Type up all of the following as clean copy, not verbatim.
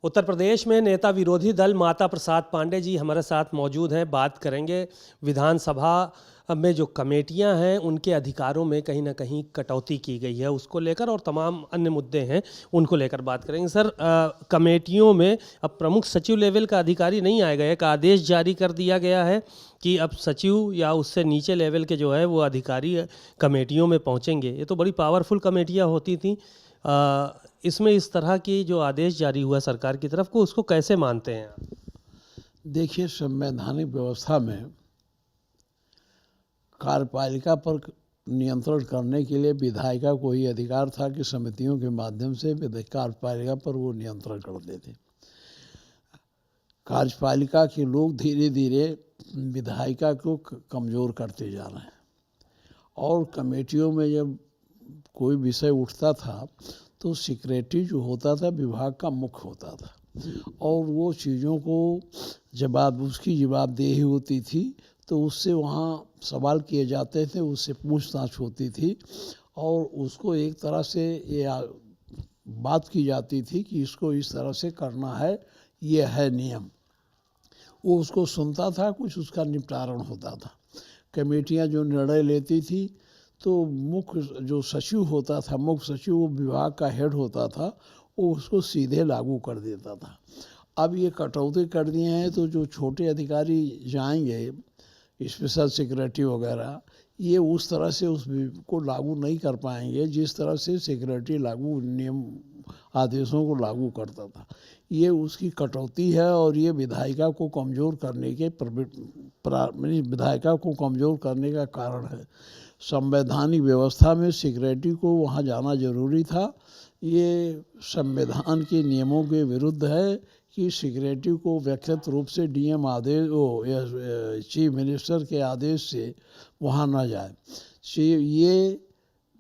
उत्तर प्रदेश में नेता विरोधी दल माता प्रसाद पांडे जी हमारे साथ मौजूद हैं। बात करेंगे विधानसभा में जो कमेटियां हैं उनके अधिकारों में कहीं ना कहीं कटौती की गई है उसको लेकर, और तमाम अन्य मुद्दे हैं उनको लेकर बात करेंगे। सर, कमेटियों में अब प्रमुख सचिव लेवल का अधिकारी नहीं आएगा, एक आदेश जारी कर दिया गया है कि अब सचिव या उससे नीचे लेवल के जो है वो अधिकारी कमेटियों में पहुंचेंगे। ये तो बड़ी पावरफुल कमेटियां होती थी। इसमें इस तरह की जो आदेश जारी हुआ सरकार की तरफ को, उसको कैसे मानते हैं आप? देखिए, संवैधानिक व्यवस्था में कार्यपालिका पर नियंत्रण करने के लिए विधायिका को ही अधिकार था कि समितियों के माध्यम से कार्यपालिका पर वो नियंत्रण करते थे। कार्यपालिका के लोग धीरे धीरे विधायिका को कमज़ोर करते जा रहे हैं, और कमेटियों में जब कोई विषय उठता था तो सेक्रेटरी जो होता था विभाग का मुख्य होता था, और वो चीज़ों को उसकी जवाबदेही होती थी, तो उससे वहाँ सवाल किए जाते थे, उससे पूछताछ होती थी, और उसको एक तरह से ये बात की जाती थी कि इसको इस तरह से करना है, ये है नियम। वो उसको सुनता था, कुछ उसका निपटारण होता था। कमेटियाँ जो निर्णय लेती थी तो मुख्य जो सचिव होता था, मुख्य सचिव वो विभाग का हेड होता था, वो उसको सीधे लागू कर देता था। अब ये कटौती कर दिए हैं तो जो छोटे अधिकारी जाएंगे, स्पेशल सेक्रेटरी वगैरह, ये उस तरह से को लागू नहीं कर पाएंगे जिस तरह से सेक्रेटरी लागू नियम आदेशों को लागू करता था। ये उसकी कटौती है, और ये विधायिका को कमज़ोर करने के विधायिका को कमज़ोर करने का कारण है। संवैधानिक व्यवस्था में सेक्रेटरी को वहाँ जाना जरूरी था। ये संविधान के नियमों के विरुद्ध है कि सेक्रेटरी को व्यक्तिगत रूप से डीएम आदेश चीफ मिनिस्टर के आदेश से वहाँ न जाए। ये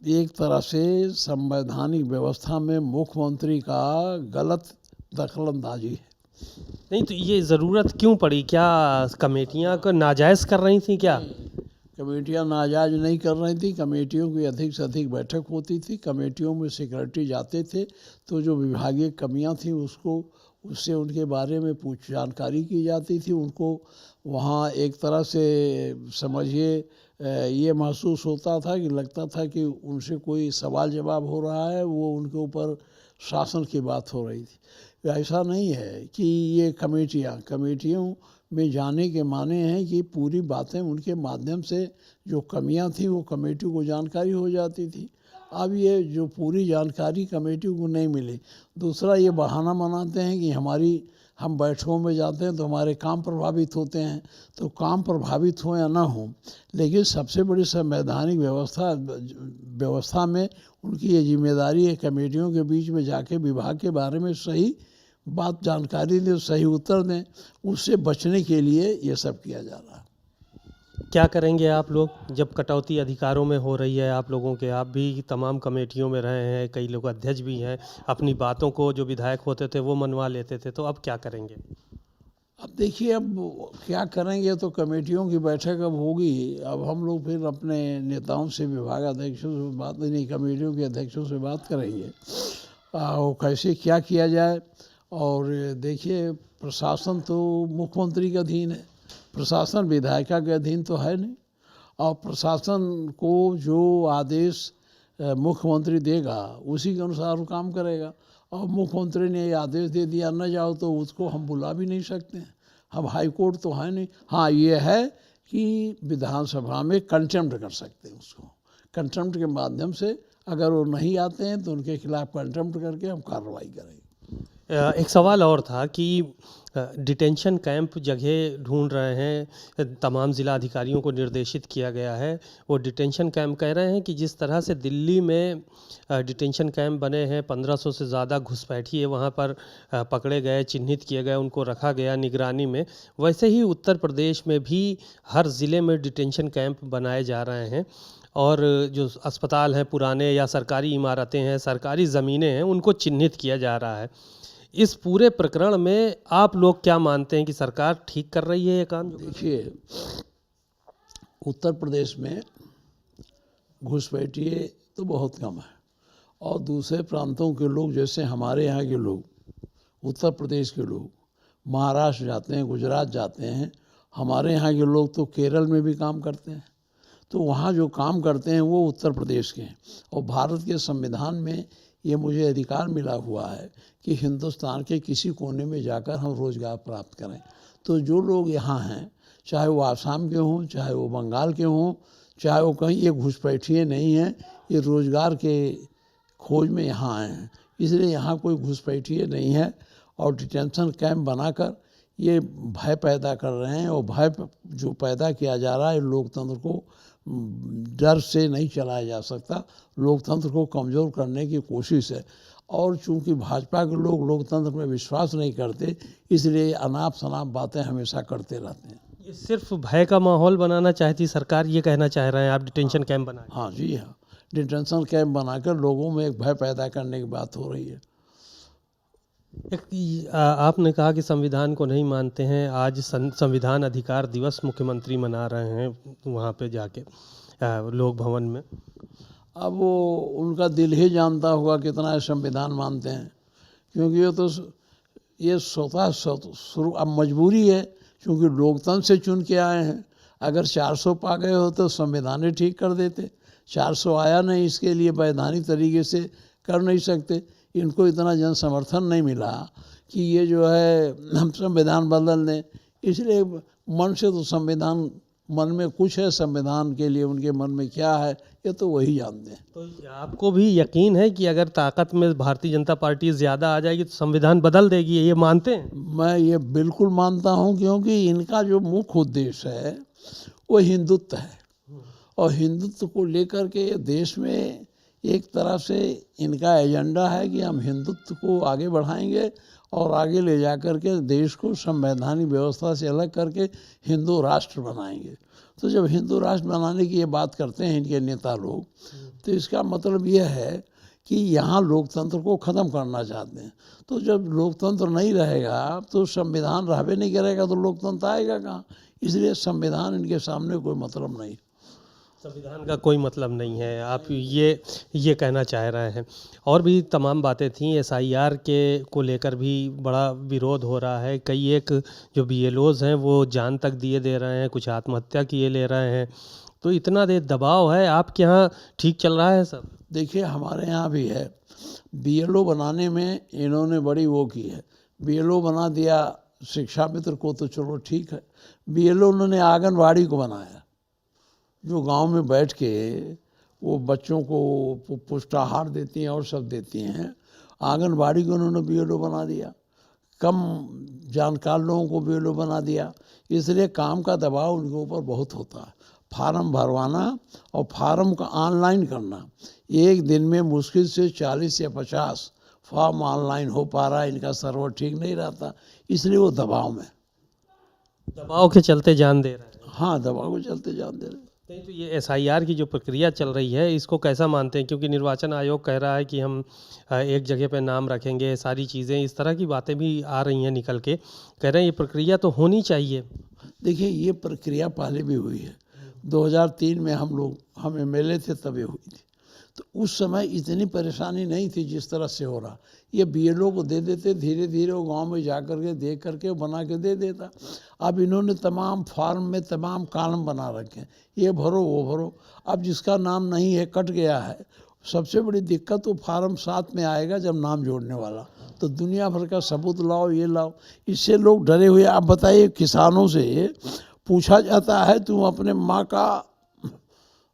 एक तरह से संवैधानिक व्यवस्था में मुख्यमंत्री का गलत दखलंदाजी है। नहीं तो ये ज़रूरत क्यों पड़ी? क्या कमेटियां को नाजायज़ कर रही थी क्या? कमेटियां नाजायज नहीं कर रही थी। कमेटियों की अधिक से अधिक बैठक होती थी। कमेटियों में सेक्रेटरी जाते थे तो जो विभागीय कमियां थी उससे उनके बारे में जानकारी की जाती थी। उनको वहाँ एक तरह से समझिए ये महसूस होता था कि लगता था कि उनसे कोई सवाल जवाब हो रहा है, वो उनके ऊपर शासन की बात हो रही थी। ऐसा नहीं है कि ये कमेटियों में जाने के माने हैं कि पूरी बातें उनके माध्यम से जो कमियां थी वो कमेटी को जानकारी हो जाती थी। अब ये जो पूरी जानकारी कमेटी को नहीं मिली। दूसरा, ये बहाना बनाते हैं कि हम बैठकों में जाते हैं तो हमारे काम प्रभावित होते हैं। तो काम प्रभावित हो या ना हो, लेकिन सबसे बड़ी संवैधानिक व्यवस्था में उनकी ये जिम्मेदारी है कमेटियों के बीच में जाके विभाग के बारे में सही बात जानकारी दें, सही उत्तर दें। उससे बचने के लिए ये सब किया जा रहा है। क्या करेंगे आप लोग जब कटौती अधिकारों में हो रही है? आप लोगों के, आप भी तमाम कमेटियों में रहे हैं, कई लोग अध्यक्ष भी हैं, अपनी बातों को जो विधायक होते थे वो मनवा लेते थे, तो अब क्या करेंगे? अब देखिए, अब क्या करेंगे, तो कमेटियों की बैठक अब होगी। अब हम लोग फिर अपने नेताओं से, विभाग अध्यक्षों से बात नहीं, कमेटियों के अध्यक्षों से बात करेंगे और कैसे क्या किया जाए। और देखिए, प्रशासन तो मुख्यमंत्री के अधीन है, प्रशासन विधायिका के अधीन तो है नहीं। और प्रशासन को जो आदेश मुख्यमंत्री देगा उसी के अनुसार वो काम करेगा। और मुख्यमंत्री ने ये आदेश दे दिया न जाओ, तो उसको हम बुला भी नहीं सकते हैं। हम हाई कोर्ट तो है नहीं। हाँ, ये है कि विधानसभा में कंटेम्प्ट कर सकते हैं उसको। कंटेम्प्ट के माध्यम से अगर वो नहीं आते हैं तो उनके खिलाफ कंटेम्प्ट करके हम कार्रवाई करेंगे। एक सवाल और था कि डिटेंशन कैंप जगह ढूंढ रहे हैं, तमाम ज़िला अधिकारियों को निर्देशित किया गया है। वो डिटेंशन कैंप कह रहे हैं कि जिस तरह से दिल्ली में डिटेंशन कैंप बने हैं, 1500 से ज़्यादा घुसपैठिए वहाँ पर पकड़े गए, चिन्हित किए गए, उनको रखा गया निगरानी में, वैसे ही उत्तर प्रदेश में भी हर ज़िले में डिटेंशन कैंप बनाए जा रहे हैं। और जो अस्पताल हैं पुराने या सरकारी इमारतें हैं, सरकारी ज़मीनें हैं, उनको चिन्हित किया जा रहा है। इस पूरे प्रकरण में आप लोग क्या मानते हैं कि सरकार ठीक कर रही है ये काम? देखिए, उत्तर प्रदेश में घुसपैठिए तो बहुत कम है, और दूसरे प्रांतों के लोग, जैसे हमारे यहाँ के लोग, उत्तर प्रदेश के लोग महाराष्ट्र जाते हैं, गुजरात जाते हैं। हमारे यहाँ के लोग तो केरल में भी काम करते हैं। तो वहाँ जो काम करते हैं वो उत्तर प्रदेश के हैं। और भारत के संविधान में ये मुझे अधिकार मिला हुआ है कि हिंदुस्तान के किसी कोने में जाकर हम रोज़गार प्राप्त करें। तो जो लोग यहाँ हैं, चाहे वो आसाम के हों, चाहे वो बंगाल के हों, चाहे वो कहीं, ये घुसपैठिए नहीं हैं, ये रोज़गार के खोज में यहाँ आए हैं। इसलिए यहाँ कोई घुसपैठिए नहीं है। और डिटेंशन कैंप बनाकर ये भय पैदा कर रहे हैं। और भय जो पैदा किया जा रहा है, लोकतंत्र को डर से नहीं चलाया जा सकता। लोकतंत्र को कमज़ोर करने की कोशिश है। और चूंकि भाजपा के लोग लोकतंत्र में विश्वास नहीं करते, इसलिए अनाप शनाप बातें हमेशा करते रहते हैं। ये सिर्फ भय का माहौल बनाना चाहती सरकार, ये कहना चाह रहे हैं आप, डिटेंशन कैंप बनाए? हाँ जी हाँ, डिटेंशन कैंप बनाकर लोगों में एक भय पैदा करने की बात हो रही है। आपने कहा कि संविधान को नहीं मानते हैं। आज संविधान अधिकार दिवस मुख्यमंत्री मना रहे हैं वहाँ पे जाके लोक भवन में। अब वो उनका दिल ही जानता होगा कितना संविधान मानते हैं, क्योंकि ये स्वतः शुरू अब मजबूरी है, क्योंकि लोकतंत्र से चुन के आए हैं। अगर 400 पा गए हो तो संविधान ही ठीक कर देते। 400 आया नहीं, इसके लिए वैधानिक तरीके से कर नहीं सकते। इनको इतना जन समर्थन नहीं मिला कि ये जो है हम संविधान बदल दें। इसलिए मन से तो संविधान, मन में कुछ है संविधान के लिए, उनके मन में क्या है ये तो वही जानते हैं। तो आपको भी यकीन है कि अगर ताकत में भारतीय जनता पार्टी ज़्यादा आ जाएगी तो संविधान बदल देगी, ये मानते हैं? मैं ये बिल्कुल मानता हूँ, क्योंकि इनका जो मुख्य उद्देश्य है वो हिंदुत्व है। और हिंदुत्व को लेकर के ये देश में एक तरह से इनका एजेंडा है कि हम हिंदुत्व को आगे बढ़ाएंगे और आगे ले जा कर के देश को संवैधानिक व्यवस्था से अलग करके हिंदू राष्ट्र बनाएंगे। तो जब हिंदू राष्ट्र बनाने की ये बात करते हैं इनके नेता लोग, तो इसका मतलब ये है कि यहाँ लोकतंत्र को ख़त्म करना चाहते हैं। तो जब लोकतंत्र नहीं रहेगा तो संविधान रहबे नहीं करेगा, तो लोकतंत्र आएगा कहाँ? इसलिए संविधान इनके सामने कोई मतलब नहीं। संविधान का कोई मतलब नहीं है, आप ये कहना चाह रहे हैं। और भी तमाम बातें थीं। एसआईआर के को लेकर भी बड़ा विरोध हो रहा है। कई एक जो बीएलओज़ हैं वो जान तक दिए दे रहे हैं, कुछ आत्महत्या किए ले रहे हैं। तो इतना दे दबाव है। आपके यहाँ ठीक चल रहा है सब? देखिए हमारे यहाँ भी है। बीएलओ बनाने में इन्होंने बड़ी वो की है। बीएलओ बना दिया शिक्षा मित्र को, तो चलो ठीक है। बीएलओ उन्होंने आंगनवाड़ी को बनाया, जो गांव में बैठ के वो बच्चों को पुष्टाहार देती हैं और सब देती हैं। आंगनबाड़ी को उन्होंने बीएलओ बना दिया। कम जानकार लोगों को बीएलओ बना दिया। इसलिए काम का दबाव उनके ऊपर बहुत होता है। फार्म भरवाना और फार्म का ऑनलाइन करना, एक दिन में मुश्किल से 40 या 50 फॉर्म ऑनलाइन हो पा रहा है। इनका सर्वर ठीक नहीं रहता, इसलिए वो दबाव में, दबाव के चलते जान दे रहे हैं। हाँ, दबाव के चलते जान दे रहे हैं। नहीं तो ये एसआईआर की जो प्रक्रिया चल रही है, इसको कैसा मानते हैं? क्योंकि निर्वाचन आयोग कह रहा है कि हम एक जगह पे नाम रखेंगे, सारी चीज़ें, इस तरह की बातें भी आ रही हैं निकल के। कह रहे हैं ये प्रक्रिया तो होनी चाहिए। देखिए ये प्रक्रिया पहले भी हुई है। 2003 में हम एमएलए थे तभी हुई थी। तो उस समय इतनी परेशानी नहीं थी जिस तरह से हो रहा। ये बीएलओ को दे देते, धीरे धीरे वो गांव में जा कर के देख करके बना के दे देता। अब इन्होंने तमाम फार्म में तमाम कॉलम बना रखे हैं, ये भरो वो भरो। अब जिसका नाम नहीं है, कट गया है। सबसे बड़ी दिक्कत तो फार्म 7 में आएगा जब नाम जोड़ने वाला, तो दुनिया भर का सबूत लाओ, ये लाओ। इससे लोग डरे हुए। आप बताइए, किसानों से पूछा जाता है तुम अपने माँ का,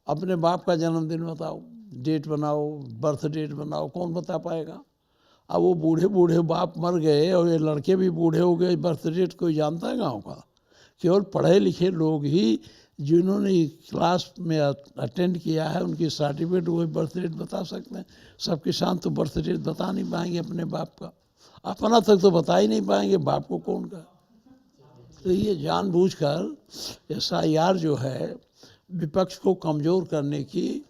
अपने बाप का जन्मदिन बताओ, डेट बनाओ, बर्थ डेट बनाओ, कौन बता पाएगा? अब वो बूढ़े बूढ़े बाप मर गए और ये लड़के भी बूढ़े हो गए, बर्थ डेट कोई जानता है गाँव का? केवल पढ़े लिखे लोग ही, जिन्होंने क्लास में अटेंड किया है, उनकी सर्टिफिकेट वही बर्थ डेट बता सकते हैं। सब किसान तो बर्थ डेट बता नहीं पाएंगे अपने बाप का, अपना तक तो बता ही नहीं पाएंगे, बाप को कौन का। तो ये जानबूझकर एसआईआर जो है विपक्ष को कमज़ोर करने की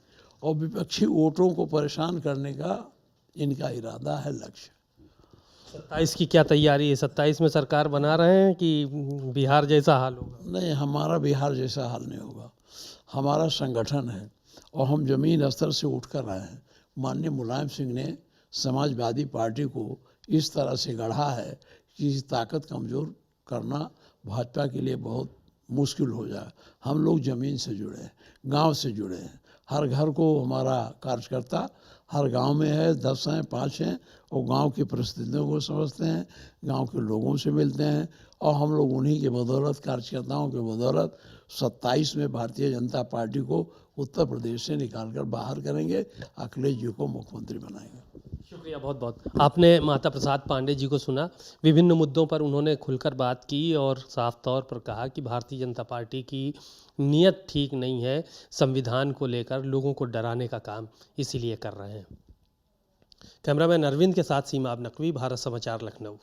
और विपक्षी वोटों को परेशान करने का इनका इरादा है, लक्ष्य। 27 की क्या तैयारी है? 27 में सरकार बना रहे हैं कि बिहार जैसा हाल होगा? नहीं, हमारा बिहार जैसा हाल नहीं होगा। हमारा संगठन है और हम ज़मीन स्तर से उठ कर आए हैं। माननीय मुलायम सिंह ने समाजवादी पार्टी को इस तरह से गढ़ा है कि इस ताकत कमज़ोर करना भाजपा के लिए बहुत मुश्किल हो जाए। हम लोग ज़मीन से जुड़े हैं, गांव से जुड़े हैं, हर घर को हमारा कार्यकर्ता हर गांव में है, 10 हैं 5 हैं, और गांव की परिस्थितियों को समझते हैं, गांव के लोगों से मिलते हैं, और हम लोग उन्हीं के बदौलत, कार्यकर्ताओं के बदौलत 27 में भारतीय जनता पार्टी को उत्तर प्रदेश से निकालकर बाहर करेंगे, अखिलेश जी को मुख्यमंत्री बनाएंगे। शुक्रिया बहुत बहुत। आपने माता प्रसाद पांडे जी को सुना, विभिन्न मुद्दों पर उन्होंने खुलकर बात की और साफ तौर पर कहा कि भारतीय जनता पार्टी की नीयत ठीक नहीं है, संविधान को लेकर लोगों को डराने का काम इसीलिए कर रहे हैं। कैमरामैन अरविंद के साथ सीमा नकवी, भारत समाचार, लखनऊ।